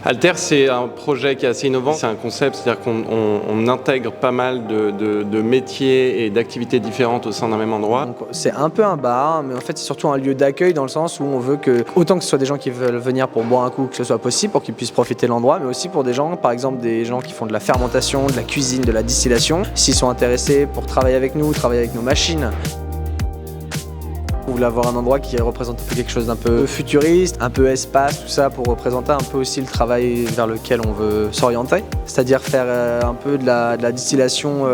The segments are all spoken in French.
Alter, c'est un projet qui est assez innovant. C'est un concept, c'est-à-dire qu'on intègre pas mal de métiers et d'activités différentes au sein d'un même endroit. Donc, c'est un peu un bar, mais en fait c'est surtout un lieu d'accueil dans le sens où on veut que, autant que ce soit des gens qui veulent venir pour boire un coup, que ce soit possible, pour qu'ils puissent profiter de l'endroit, mais aussi pour des gens, par exemple des gens qui font de la fermentation, de la cuisine, de la distillation, s'ils sont intéressés pour travailler avec nous, travailler avec nos machines. Vous voulez avoir un endroit qui représente un peu quelque chose d'un peu futuriste, un peu espace, tout ça, pour représenter un peu aussi le travail vers lequel on veut s'orienter. C'est-à-dire faire un peu de la distillation,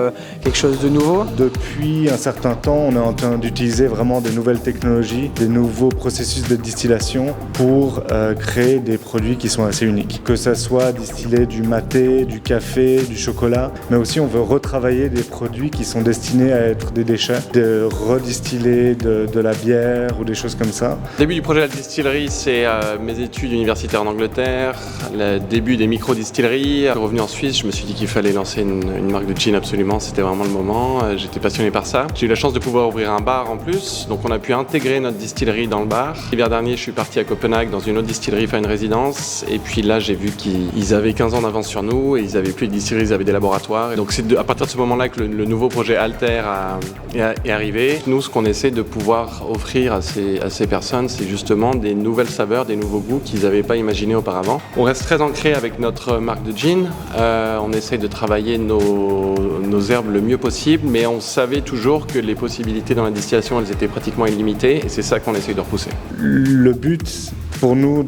quelque chose de nouveau. Depuis un certain temps, on est en train d'utiliser vraiment de nouvelles technologies, des nouveaux processus de distillation pour créer des produits qui sont assez uniques. Que ça soit distiller du maté, du café, du chocolat, mais aussi on veut retravailler des produits qui sont destinés à être des déchets, de redistiller de la bière ou des choses comme ça. Le début du projet de la distillerie, c'est mes études universitaires en Angleterre, le début des micro-distilleries. Revenu en Suisse, je me suis dit qu'il fallait lancer une marque de gin absolument, c'était vraiment le moment. J'étais passionné par ça. J'ai eu la chance de pouvoir ouvrir un bar en plus, donc on a pu intégrer notre distillerie dans le bar. L'hiver dernier, je suis parti à Copenhague dans une autre distillerie faire une résidence, et puis là j'ai vu qu'ils avaient 15 ans d'avance sur nous, et ils avaient plus de distillerie, ils avaient des laboratoires. Et donc c'est à partir de ce moment-là que le nouveau projet Alter est arrivé. Nous, ce qu'on essaie de pouvoir offrir à ces personnes, c'est justement des nouvelles saveurs, des nouveaux goûts qu'ils n'avaient pas imaginés auparavant. On reste très ancré avec notre marque de gin. On essaye de travailler nos herbes le mieux possible, mais on savait toujours que les possibilités dans la distillation, elles étaient pratiquement illimitées, et c'est ça qu'on essaye de repousser. Le but pour nous,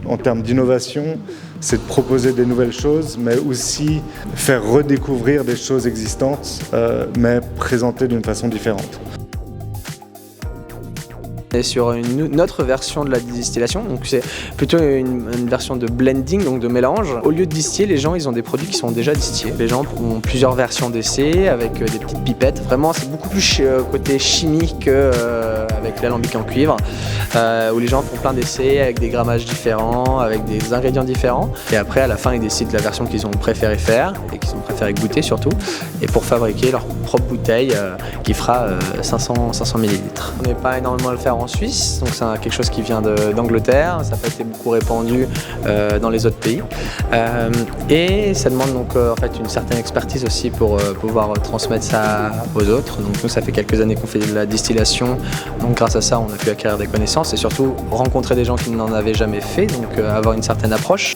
en termes d'innovation, c'est de proposer des nouvelles choses, mais aussi faire redécouvrir des choses existantes, mais présentées d'une façon différente. Et sur une autre version de la distillation, donc c'est plutôt une version de blending, donc de mélange. Au lieu de distiller, les gens ils ont des produits qui sont déjà distillés. Les gens ont plusieurs versions d'essai avec des petites pipettes. Vraiment, c'est beaucoup plus côté chimique qu'avec l'alambic en cuivre, où les gens font plein d'essais avec des grammages différents, avec des ingrédients différents. Et après, à la fin, ils décident de la version qu'ils ont préféré faire et qu'ils ont préféré goûter surtout, et pour fabriquer leur propre bouteille qui fera 500 ml. On n'est pas énormément à le faire en Suisse, donc c'est quelque chose qui vient d'Angleterre, ça n'a pas été beaucoup répandu dans les autres pays. Et ça demande donc en fait une certaine expertise aussi pour pouvoir transmettre ça aux autres. Donc nous, ça fait quelques années qu'on fait de la distillation, donc grâce à ça on a pu acquérir des connaissances et surtout rencontrer des gens qui n'en avaient jamais fait, donc avoir une certaine approche.